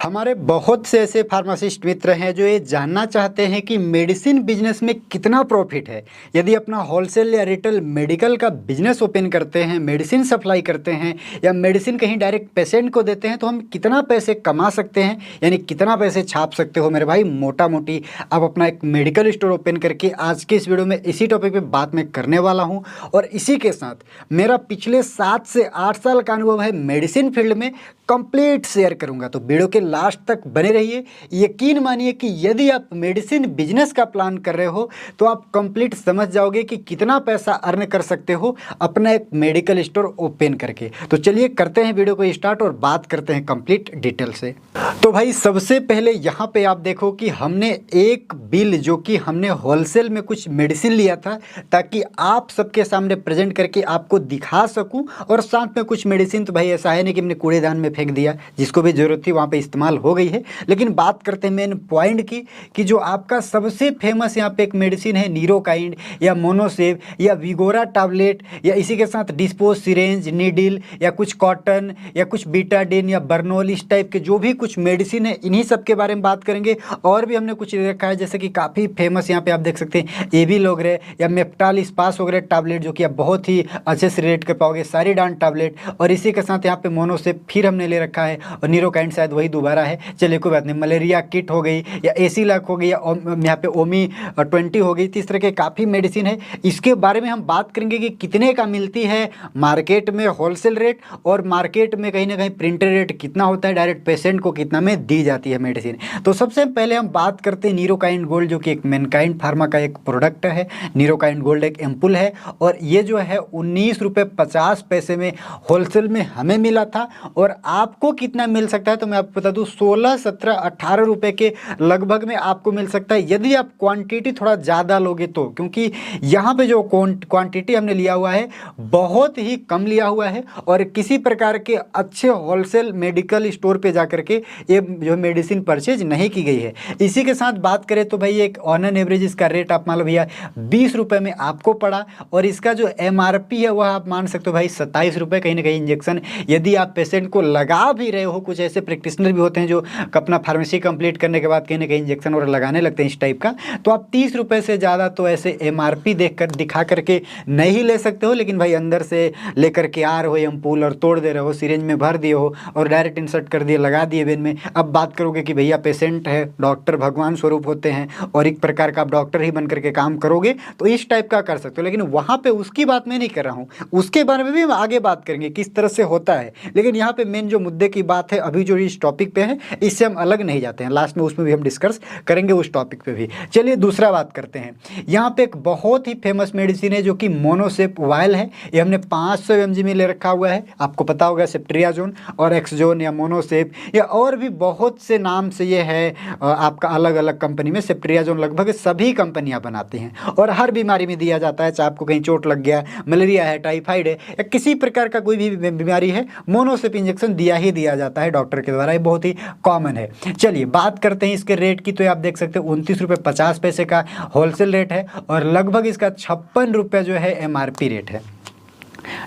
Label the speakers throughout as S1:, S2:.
S1: हमारे बहुत से ऐसे फार्मासिस्ट मित्र हैं जो ये जानना चाहते हैं कि मेडिसिन बिजनेस में कितना प्रॉफिट है। यदि अपना होलसेल या रिटेल मेडिकल का बिजनेस ओपन करते हैं, मेडिसिन सप्लाई करते हैं या मेडिसिन कहीं डायरेक्ट पेशेंट को देते हैं तो हम कितना पैसे कमा सकते हैं, यानी कितना पैसे छाप सकते हो मेरे भाई। मोटा मोटी आप अपना एक मेडिकल स्टोर ओपन करके आज के इस वीडियो में इसी टॉपिक पर बात मैं करने वाला हूँ। और इसी के साथ मेरा पिछले 7 से 8 साल का अनुभव है मेडिसिन फील्ड में, कंप्लीट शेयर करूंगा। तो वीडियो के लास्ट तक बने रहिए। यकीन मानिए कि यदि आप मेडिसिन बिजनेस का प्लान कर रहे हो तो आप कंप्लीट समझ जाओगे कि कितना पैसा अर्न कर सकते हो अपना एक मेडिकल स्टोर ओपन करके। तो चलिए करते हैं वीडियो को स्टार्ट और बात करते हैं कंप्लीट डिटेल से। तो भाई सबसे पहले यहाँ पे आप देखो कि हमने एक बिल जो कि हमने होलसेल में कुछ मेडिसिन लिया था ताकि आप सबके सामने प्रेजेंट करके आपको दिखा सकूं, और साथ में कुछ मेडिसिन तो भाई ऐसा है नहीं कि हमने कूड़ेदान में फेंक दिया, जिसको भी जरूरत थी वहाँ पे इस्तेमाल हो गई है। लेकिन बात करते हैं मेन पॉइंट की कि जो आपका सबसे फेमस यहाँ पे एक मेडिसिन है नीरोकाइंड या मोनोसेव या विगोरा टैबलेट या इसी के साथ डिस्पोज सिरेंज नीडिल या कुछ कॉटन या कुछ बीटाडिन या बर्नोल, इस टाइप के जो भी कुछ मेडिसिन है इन्हीं सब के बारे में बात करेंगे। और भी हमने कुछ रखा है जैसे कि काफ़ी फेमस यहाँ पे आप देख सकते हैं एबी लोगरे या मेप्टाल इस्पास वगैरह टैबलेट जो कि आप बहुत ही अच्छे से रेट कर पाओगे, सारीडान टैबलेट। और इसी के साथ यहाँ पे मोनोसेव फिर हमने ले रखा है, और नीरोकाइंड शायद वही दोबारा है, चलिए कोई बात नहीं। मलेरिया किट हो गई या एसी लाख हो गई या यहाँ पे ओमी 20 हो गई। तो इस तरह के काफ़ी मेडिसिन है, इसके बारे में हम बात करेंगे कि कितने का मिलती है मार्केट में होलसेल रेट, और मार्केट में कहीं ना कहीं प्रिंटेड रेट कितना होता है, डायरेक्ट पेशेंट को कितना में दी जाती है मेडिसिन। तो सबसे पहले हम बात करते हैं नीरोकाइंड गोल्ड जो कि एक मैनकाइंड फार्मा का एक प्रोडक्ट है। नीरोकाइंड गोल्ड एक एम्पुल है और ये जो है 19 रुपये 50 पैसे में होलसेल में हमें मिला था। और आपको कितना मिल सकता है तो मैं आपको बता दूं 16, 17, 18 रुपये के लगभग में आपको मिल सकता है यदि आप क्वांटिटी थोड़ा ज़्यादा लोगे तो, क्योंकि यहाँ पे जो क्वांटिटी हमने लिया हुआ है बहुत ही कम लिया हुआ है और किसी प्रकार के अच्छे होलसेल मेडिकल स्टोर पे जाकर के ये जो मेडिसिन परचेज नहीं की गई है। इसी के साथ बात करें तो भाई एक ऑन एन एवरेज इसका रेट आप मान लो भैया 20 रुपये में आपको पड़ा, और इसका जो MRP है वह आप मान सकते हो भाई 27 रुपये। कहीं ना कहीं इंजेक्शन यदि आप पेशेंट को लगा भी रहे हो, कुछ ऐसे प्रैक्टिशनर भी होते हैं जो अपना फार्मेसी कंप्लीट करने के बाद कहीं ना कहीं इंजेक्शन और लगाने लगते हैं इस टाइप का, तो आप 30 रुपये से ज़्यादा तो ऐसे MRP दिखा करके नहीं ले सकते हो। लेकिन भाई अंदर से लेकर के आ रहे हो एम्पूल और तोड़ दे रहे हो, सिरिंज में भर दिए हो और डायरेक्ट इंसर्ट कर दिए, लगा दिए वेन में। अब बात करोगे कि भैया पेशेंट है, डॉक्टर भगवान स्वरूप होते हैं और एक प्रकार का आप डॉक्टर ही बन करके काम करोगे तो इस टाइप का कर सकते हो। लेकिन वहाँ पे उसकी बात मैं नहीं कर रहा हूँ, उसके बारे में भी हम आगे बात करेंगे किस तरह से होता है। लेकिन यहाँ पे मेन जो मुद्दे की बात है अभी जो इस टॉपिक पे है इससे हम अलग नहीं जाते हैं, लास्ट में उसमें भी हम डिस्कस करेंगे उस टॉपिक पे भी। चलिए दूसरा बात करते हैं। यहाँ पे एक बहुत ही फेमस मेडिसिन है जो कि मोनोसेप वायल है। ये हमने 500 mg में ले रखा हुआ है, आपको पता होगा सेप्ट्रियाजोन और एक्सजोन या मोनोसेप या और भी बहुत से नाम से ये है आपका अलग अलग कंपनी में। सेप्ट्रियाजोन लगभग सभी कंपनियां बनाती हैं और हर बीमारी में दिया जाता है, चाहे आपको कहीं चोट लग गया, मलेरिया है, टाइफाइड है या किसी प्रकार का कोई भी बीमारी है, मोनोसेप इंजेक्शन दिया जाता है डॉक्टर के द्वारा, ये बहुत ही कॉमन है। चलिए बात करते हैं इसके रेट की। तो आप देख सकते हो 29 रुपये 50 पैसे का होलसेल रेट है और लगभग इसका 56 रुपये जो है MRP रेट है।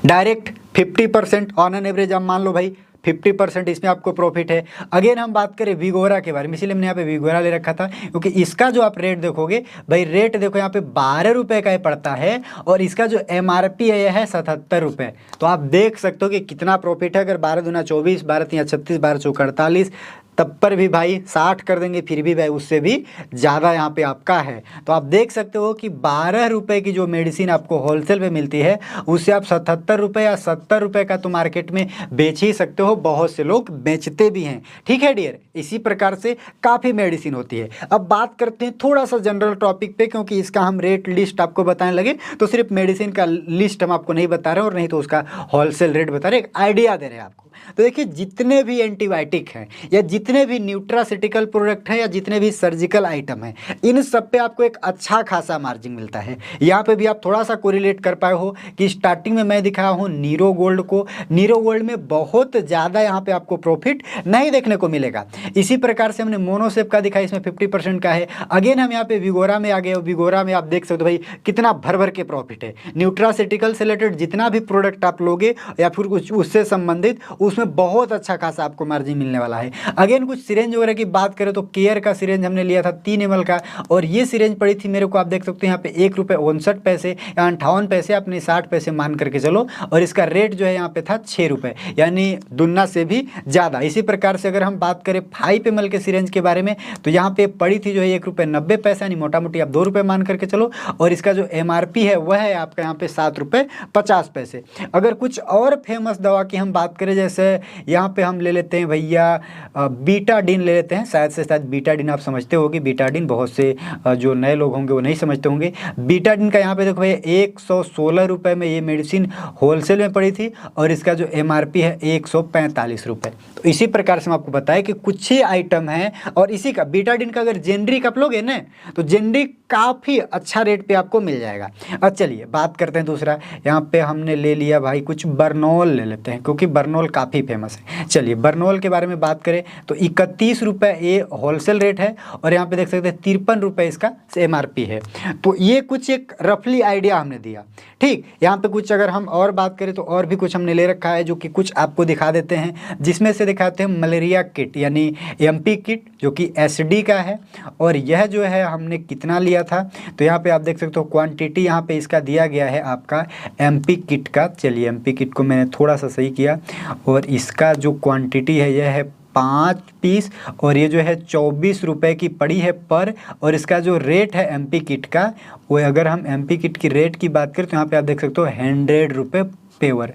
S1: डायरेक्ट 50% ऑन एन एवरेज आप मान लो भाई 50% इसमें आपको प्रॉफिट है। अगेन हम बात करें विगोरा के बारे में, इसीलिए हमने यहाँ पे विगोरा ले रखा था क्योंकि इसका जो आप रेट देखोगे भाई, रेट देखो यहाँ पे 12 रुपये का पड़ता है और इसका जो MRP है यह है 77 रुपये। तो आप देख सकते हो कि कितना प्रॉफिट है। अगर 12 दूना 24, 12 तिया 36, 12 चौका 48, तब पर भी भाई 60 कर देंगे, फिर भी भाई उससे भी ज़्यादा यहाँ पे आपका है। तो आप देख सकते हो कि 12 रुपये की जो मेडिसिन आपको होलसेल में मिलती है उससे आप 77 रुपये या 70 रुपये का तो मार्केट में बेच ही सकते हो, बहुत से लोग बेचते भी हैं। ठीक है डियर, इसी प्रकार से काफ़ी मेडिसिन होती है। अब बात करते हैं थोड़ा सा जनरल टॉपिक पे, क्योंकि इसका हम रेट लिस्ट आपको बताने लगे तो सिर्फ मेडिसिन का लिस्ट हम आपको नहीं बता रहे और नहीं तो उसका होलसेल रेट बता रहे, एक आइडिया दे रहे हैं आपको। तो देखिए जितने भी एंटीबायोटिक हैं या जितने भी न्यूट्रासिटिकल प्रोडक्ट हैं या जितने भी सर्जिकल आइटम हैं, इन सब पे आपको एक अच्छा खासा मार्जिन मिलता है। यहाँ पे भी आप थोड़ा सा कोरिलेट कर पाए हो कि स्टार्टिंग में मैं दिखाया हूँ नीरो गोल्ड को, नीरो गोल्ड में बहुत ज़्यादा यहाँ पे आपको प्रॉफिट नहीं देखने को मिलेगा। इसी प्रकार से हमने मोनोसेप का दिखाया, इसमें 50% का है। अगेन हम यहाँ पे विगोरा में आ गए, विगोरा में आप देख सकते हो भाई कितना भर भर के प्रॉफिट है। न्यूट्रासिटिकल से रिलेटेड जितना भी प्रोडक्ट आप लोगे या फिर कुछ उससे संबंधित, उसमें बहुत अच्छा खासा आपको मार्जिन मिलने वाला है। अगेन अगेन कुछ सिरेंज वगैरह की बात करें तो केयर का सिरेंज हमने लिया था 3 ml का, और ये सिरेंज पड़ी थी मेरे को, आप देख सकते हो यहाँ पे 1 रुपये 59 पैसे या 58 पैसे, अपने 60 पैसे मान करके चलो, और इसका रेट जो है यहाँ पे था 6 रुपये, यानी दुगना से भी ज़्यादा। इसी प्रकार से अगर हम बात करें 5 ml के सिरेंज के बारे में तो यहाँ पे पड़ी थी जो है 1 रुपये 90 पैसे, यानी मोटा मोटी आप 2 रुपये मान करके चलो, और इसका जो MRP है वह है आपका यहाँ पे 7 रुपये 50 पैसे। अगर कुछ और फेमस दवा की हम बात करें, जैसे यहाँ पे हम ले लेते हैं भैया बीटाडिन ले लेते हैं, शायद बीटाडिन आप समझते होगी, बीटाडिन बहुत से जो नए लोग होंगे वो नहीं समझते होंगे। बीटाडिन का यहाँ पे देखो भैया 116 रुपये में ये मेडिसिन होलसेल में पड़ी थी, और इसका जो MRP है 145 रुपये। तो इसी प्रकार से मैं आपको बताया कि कुछ ही आइटम है, और इसी का बीटाडिन का अगर जेनरिक आप लोगे ना तो जेनरिक काफ़ी अच्छा रेट पे आपको मिल जाएगा। अब चलिए बात करते हैं दूसरा, यहाँ पे हमने ले लिया भाई कुछ बर्नोल ले लेते हैं, क्योंकि बर्नोल काफ़ी फेमस है। चलिए बर्नोल के बारे में बात करें तो 31 रुपये ये होलसेल रेट है, और यहाँ पे देख सकते हैं 53 रुपये इसका MRP है। तो ये कुछ एक रफली आइडिया हमने दिया, ठीक। यहाँ पे कुछ अगर हम और बात करें तो और भी कुछ हमने ले रखा है, जो कि कुछ आपको दिखा देते हैं, जिसमें से दिखाते हैं मलेरिया किट यानी MP किट, जो कि SD का है, और यह जो है हमने कितना लिया था, तो यहाँ पे आप देख सकते हो क्वांटिटी यहाँ पे इसका दिया गया है आपका MP किट का। चलिए MP किट को मैंने थोड़ा सा सही किया, और इसका जो क्वांटिटी है यह है 5 पीस, और ये जो है 24 रुपये की पड़ी है पर, और इसका जो रेट है MP किट का वो, अगर हम MP किट की रेट की बात करें तो यहाँ पे आप देख सकते हो 100 रुपये पेवर।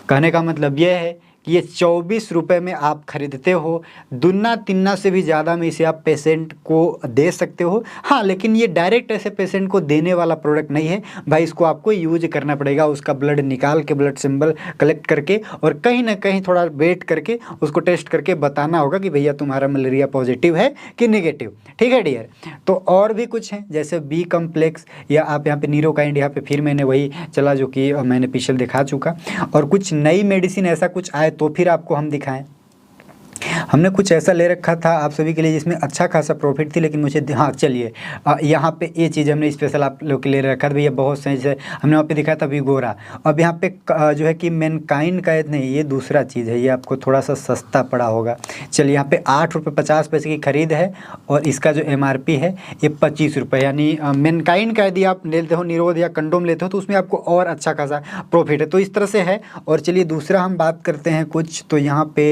S1: कहने का मतलब ये है कि ये 24 रुपये में आप खरीदते हो, दुन्ना तिन्ना से भी ज़्यादा में इसे आप पेशेंट को दे सकते हो। हाँ, लेकिन ये डायरेक्ट ऐसे पेशेंट को देने वाला प्रोडक्ट नहीं है भाई, इसको आपको यूज करना पड़ेगा, उसका ब्लड निकाल के, ब्लड सिंबल कलेक्ट करके, और कहीं ना कहीं थोड़ा वेट करके उसको टेस्ट करके बताना होगा कि भैया तुम्हारा मलेरिया पॉजिटिव है कि निगेटिव, ठीक है डियर। तो और भी कुछ हैं जैसे B कम्प्लेक्स, या आप यहाँ पे नीरोकाइंड, यहाँ पे फिर मैंने वही चला जो कि मैंने पिछले दिखा चुका, और कुछ नई मेडिसिन ऐसा कुछ आए तो फिर आपको हम दिखाएं। हमने कुछ ऐसा ले रखा था आप सभी के लिए जिसमें अच्छा खासा प्रॉफिट थी, लेकिन मुझे हाँ चलिए यहाँ पे ये चीज़ हमने स्पेशल आप लोग के लिए रखा था भैया, बहुत सही से हमने वहाँ पे दिखाया था विगोरा। अब यहाँ पे जो है कि मैनकाइंड का नहीं, ये दूसरा चीज़ है, ये आपको थोड़ा सा सस्ता पड़ा होगा। चलिए यहाँ पे 8 रुपये 50 पैसे की खरीद है, और इसका जो MRP है ये 25 रुपये, यानी मैनकाइंड का यदि आप लेते हो, निरोध या कंडोम लेते हो तो उसमें आपको और अच्छा खासा प्रॉफिट है। तो इस तरह से है। और चलिए दूसरा हम बात करते हैं कुछ, तो यहाँ पे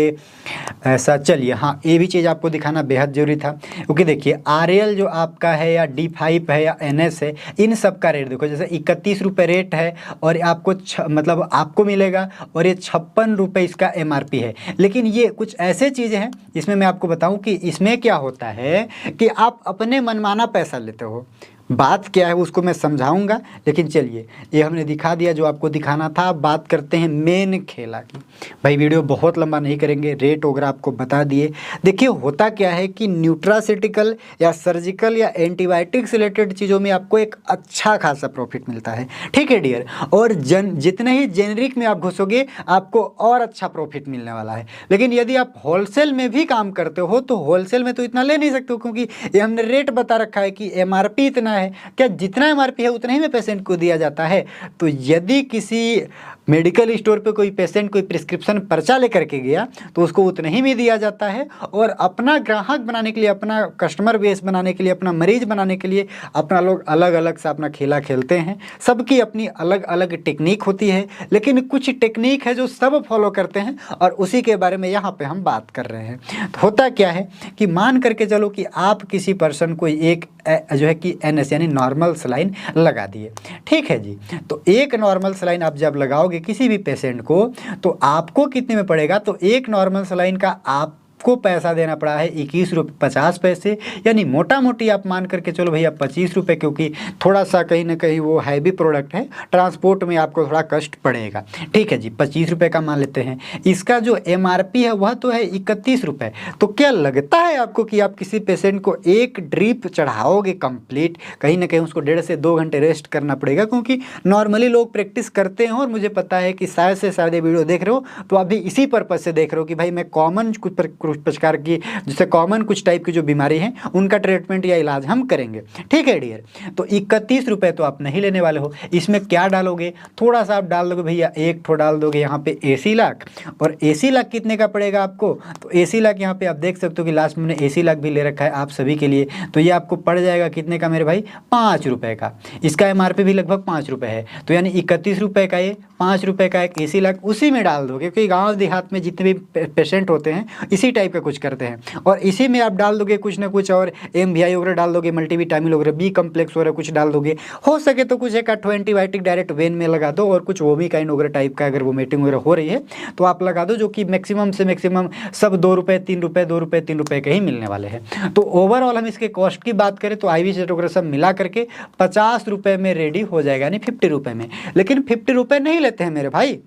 S1: ऐसा, चलिए हाँ ये भी चीज़ आपको दिखाना बेहद जरूरी था, क्योंकि देखिए RL जो आपका है, या D5 है, या NS है, इन सब का रेट देखो, जैसे 31 रुपये रेट है, और आपको मतलब आपको मिलेगा, और ये 56 रुपये इसका MRP है। लेकिन ये कुछ ऐसे चीज़ें हैं जिसमें मैं आपको बताऊं कि इसमें क्या होता है कि आप अपने मनमाना पैसा लेते हो। बात क्या है उसको मैं समझाऊंगा, लेकिन चलिए ये हमने दिखा दिया जो आपको दिखाना था। अब बात करते हैं मेन खेला की। भाई वीडियो बहुत लंबा नहीं करेंगे, रेट वगैरह आपको बता दिए। देखिए होता क्या है कि न्यूट्रासिटिकल या सर्जिकल या एंटीबायोटिक्स रिलेटेड चीज़ों में आपको एक अच्छा खासा प्रॉफिट मिलता है, ठीक है डियर। और जितने ही जेनरिक में आप घुसोगे आपको और अच्छा प्रॉफिट मिलने वाला है। लेकिन यदि आप होलसेल में भी काम करते हो तो होलसेल में तो इतना ले नहीं सकते हो, क्योंकि ये हमने रेट बता रखा है कि MRP इतना है। क्या जितना MRP है उतना ही में पेशेंट को दिया जाता है? तो यदि किसी मेडिकल स्टोर पे कोई पेशेंट कोई प्रिस्क्रिप्शन पर्चा लेकर के गया तो उसको उतना ही में दिया जाता है। और अपना ग्राहक बनाने के लिए, अपना कस्टमर बेस बनाने के लिए, अपना मरीज बनाने के लिए अपना लोग अलग अलग से अपना खेला खेलते हैं। सबकी अपनी अलग अलग टेक्निक होती है, लेकिन कुछ टेक्निक है जो सब फॉलो करते हैं, और उसी के बारे में यहाँ पे हम बात कर रहे हैं। तो होता क्या है कि मान करके चलो कि आप किसी पर्सन को एक जो है कि NS यानी नॉर्मल सलाइन लगा दिए, ठीक है जी। तो एक नॉर्मल सलाइन आप जब लगाओगे किसी भी पेशेंट को तो आपको कितने में पड़ेगा? तो एक नॉर्मल सलाइन का आपको पैसा देना पड़ा है 21 रुपये 50 पैसे, यानी मोटा मोटी आप मान करके चलो भैया 25 रुपये, क्योंकि थोड़ा सा कहीं ना कहीं वो हैवी प्रोडक्ट है, ट्रांसपोर्ट में आपको थोड़ा कष्ट पड़ेगा, ठीक है जी। 25 रुपये का मान लेते हैं। इसका जो MRP है वह तो है 31 रुपये। तो क्या लगता है आपको कि आप किसी पेशेंट को एक ड्रिप चढ़ाओगे कंप्लीट, कहीं ना कहीं उसको 1.5 से 2 घंटे रेस्ट करना पड़ेगा, क्योंकि नॉर्मली लोग प्रैक्टिस करते हैं। और मुझे पता है कि शायद से शायद ये वीडियो देख रहे हो तो अभी इसी पर्पज़ से देख रहे हो कि भाई मैं कॉमन कुछ कुछ प्रकार की जैसे कॉमन कुछ टाइप की जो बीमारी है उनका ट्रीटमेंट या इलाज हम करेंगे। ठीक है डियर, तो 31 रुपये तो आप नहीं लेने वाले हो। इसमें क्या डालोगे, थोड़ा सा आप डाल दोगे भैया, एक ठो डाल दोगे यहाँ पे AC लाख। और AC लाख कितने का पड़ेगा आपको, तो AC लाख यहाँ पे आप देख सकते हो कि लास्ट में AC लाख भी ले रखा है आप सभी के लिए। तो ये आपको पड़ जाएगा कितने का मेरे भाई, 5 रुपये का। इसका MRP भी लगभग 5 रुपये है, तो यानी 31 रुपये का ये 5 रुपये का एक AC लाख उसी में डाल दोगे, क्योंकि गाँव देहात में जितने भी पेशेंट होते हैं इसी टाइप का कुछ करते हैं। और इसी में आप डाल दोगे कुछ ना कुछ और MVI वगैरह डाल दोगे, मल्टीविटामिन वगैरह, B कम्प्लेक्स वगैरह कुछ डाल दोगे। हो सके तो कुछ एक एंटीबायोटिक डायरेक्ट वेन में लगा दो, और कुछ वोमिकाइन वगैरह टाइप का अगर वोमिटिंग वगैरह हो रही है तो आप लगा दो, जो कि मैक्सिमम से मैक्सिमम सब 2 रुपये 3 रुपये 2 रुपये 3 रुपये के ही मिलने वाले हैं। तो ओवरऑल हम इसके कॉस्ट की बात करें तो IV सेट वगैरह सब मिला करके 50 रुपये में रेडी हो जाएगा, यानी 50 रुपये में। लेकिन 50 रुपये नहीं लेते हैं मेरे भाई,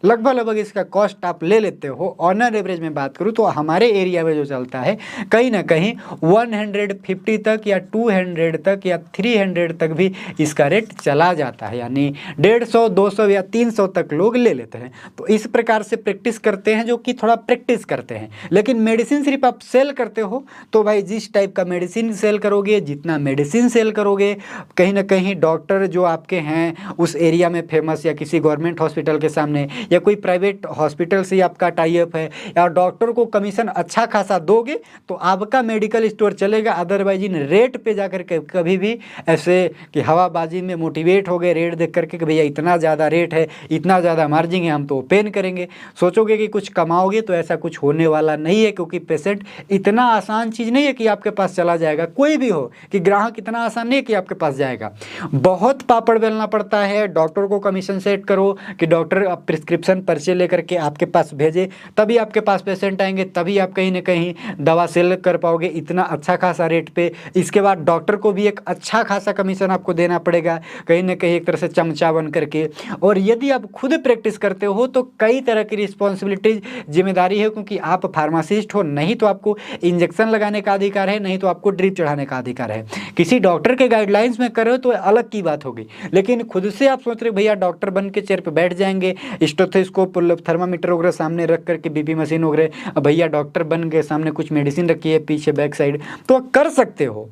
S1: लगभग इसका कॉस्ट आप ले लेते हो। ऑन एवरेज में बात करूँ तो हमारे एरिया में जो चलता है कहीं ना कहीं 150 तक या 200 तक या 300 तक भी इसका रेट चला जाता है, यानी 150 200 या 300 तक लोग ले लेते हैं। तो इस प्रकार से प्रैक्टिस करते हैं, जो कि थोड़ा प्रैक्टिस करते हैं। लेकिन मेडिसिन सिर्फ आप सेल करते हो तो भाई जिस टाइप का मेडिसिन सेल करोगे, जितना मेडिसिन सेल करोगे, कहीं ना कहीं डॉक्टर जो आपके हैं उस एरिया में फेमस या किसी गवर्नमेंट हॉस्पिटल के सामने या कोई प्राइवेट हॉस्पिटल से आपका टाई अप है या डॉक्टर को कमीशन अच्छा खासा दोगे तो आपका मेडिकल स्टोर चलेगा। अदरवाइज इन रेट पे जाकर के कभी भी ऐसे कि हवाबाजी में मोटिवेट हो गए रेट देख करके कि भैया इतना ज़्यादा रेट है, इतना ज़्यादा मार्जिन है, हम तो ओपन करेंगे, सोचोगे कि कुछ कमाओगे, तो ऐसा कुछ होने वाला नहीं है। क्योंकि पेशेंट इतना आसान चीज़ नहीं है कि आपके पास चला जाएगा, कोई भी हो कि ग्राहक इतना आसान नहीं है कि आपके पास जाएगा। बहुत पापड़ बेलना पड़ता है। डॉक्टर को कमीशन सेट करो कि डॉक्टर प्रिस्क्रिप्शन पर्चे लेकर के आपके पास भेजे, तभी आपके पास पेशेंट आएंगे, तभी आप कहीं ना कहीं दवा सेल कर पाओगे इतना अच्छा खासा रेट पे। इसके बाद डॉक्टर को भी एक अच्छा खासा कमीशन आपको देना पड़ेगा, कहीं ना कहीं एक तरह से चमचा बन करके। और यदि आप खुद प्रैक्टिस करते हो तो कई तरह की रिस्पॉन्सिबिलिटी जिम्मेदारी है, क्योंकि आप फार्मासिस्ट हो, नहीं तो आपको इंजेक्शन लगाने का अधिकार है, नहीं तो आपको ड्रिप चढ़ाने का अधिकार है। किसी डॉक्टर के गाइडलाइंस में करो तो अलग की बात होगी, लेकिन खुद से आप सोच रहे भैया डॉक्टर बन के चेयर पर बैठ जाएंगे, स्टेथोस्कोप थर्मामीटर वगैरह सामने रख करके BP मशीन वगैरह, भैया डॉक्टर बन के सामने कुछ मेडिसिन रखी है पीछे बैक साइड, तो कर सकते हो।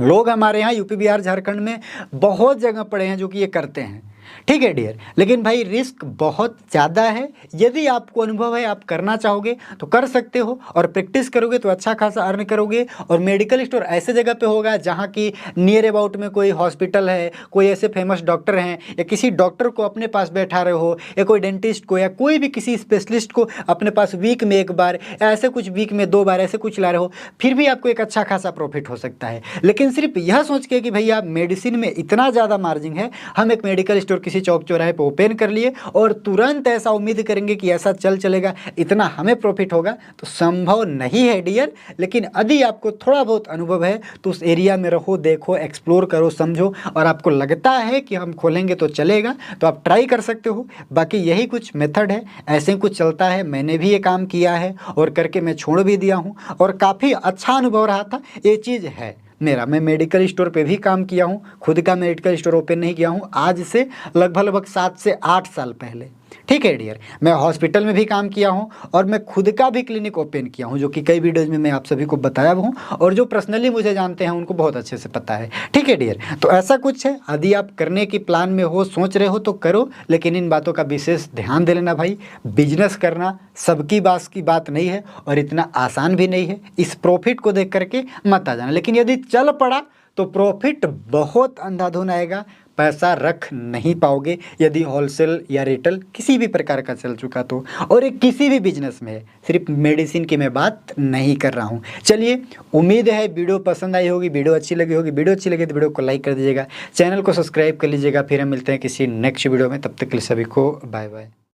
S1: लोग हमारे यहाँ UP बिहार झारखंड में बहुत जगह पड़े हैं जो कि ये करते हैं। ठीक है डियर, लेकिन भाई रिस्क बहुत ज़्यादा है। यदि आपको अनुभव है, आप करना चाहोगे तो कर सकते हो, और प्रैक्टिस करोगे तो अच्छा खासा अर्न करोगे। और मेडिकल स्टोर ऐसे जगह पे होगा जहाँ की नियर अबाउट में कोई हॉस्पिटल है, कोई ऐसे फेमस डॉक्टर हैं, या किसी डॉक्टर को अपने पास बैठा रहे हो, या कोई डेंटिस्ट को, या कोई भी किसी स्पेशलिस्ट को अपने पास वीक में 1 बार या ऐसे कुछ वीक में 2 बार ऐसे कुछ ला रहे हो, फिर भी आपको एक अच्छा खासा प्रॉफिट हो सकता है। लेकिन सिर्फ यह सोच के कि भैया मेडिसिन में इतना ज़्यादा मार्जिन है, हम एक मेडिकल स्टोर किसी चौक चौराहे पे ओपन कर लिए और तुरंत ऐसा उम्मीद करेंगे कि ऐसा चलेगा, इतना हमें प्रॉफिट होगा, तो संभव नहीं है डियर। लेकिन यदि आपको थोड़ा बहुत अनुभव है तो उस एरिया में रहो, देखो, एक्सप्लोर करो, समझो, और आपको लगता है कि हम खोलेंगे तो चलेगा, तो आप ट्राई कर सकते हो। बाकी यही कुछ मेथड है, ऐसे ही कुछ चलता है। मैंने भी ये काम किया है और करके मैं छोड़ भी दिया हूँ, और काफ़ी अच्छा अनुभव रहा था। ये चीज़ है मेरा, मैं मेडिकल स्टोर पे भी काम किया हूँ, खुद का मेडिकल स्टोर ओपन नहीं किया हूँ आज से लगभग 7 से 8 साल पहले। ठीक है डियर, मैं हॉस्पिटल में भी काम किया हूँ और मैं खुद का भी क्लिनिक ओपन किया हूँ, जो कि कई वीडियोज़ में मैं आप सभी को बताया हूँ, और जो पर्सनली मुझे जानते हैं उनको बहुत अच्छे से पता है। ठीक है डियर, तो ऐसा कुछ है, यदि आप करने की प्लान में हो, सोच रहे हो तो करो, लेकिन इन बातों का विशेष ध्यान दे लेना भाई। बिजनेस करना सबकी बात की बात नहीं है और इतना आसान भी नहीं है। इस प्रॉफिट को देख करके मत आ जाना, लेकिन यदि चल पड़ा तो प्रॉफिट बहुत अंधाधुन आएगा, पैसा रख नहीं पाओगे यदि होलसेल या रिटेल किसी भी प्रकार का चल चुका तो। और एक किसी भी बिजनेस में है, सिर्फ मेडिसिन की मैं बात नहीं कर रहा हूँ। चलिए, उम्मीद है वीडियो पसंद आई होगी, वीडियो अच्छी लगी होगी। वीडियो अच्छी लगी तो वीडियो को लाइक कर दीजिएगा, चैनल को सब्सक्राइब कर लीजिएगा। फिर हम मिलते हैं किसी नेक्स्ट वीडियो में, तब तक के लिए सभी को बाय बाय।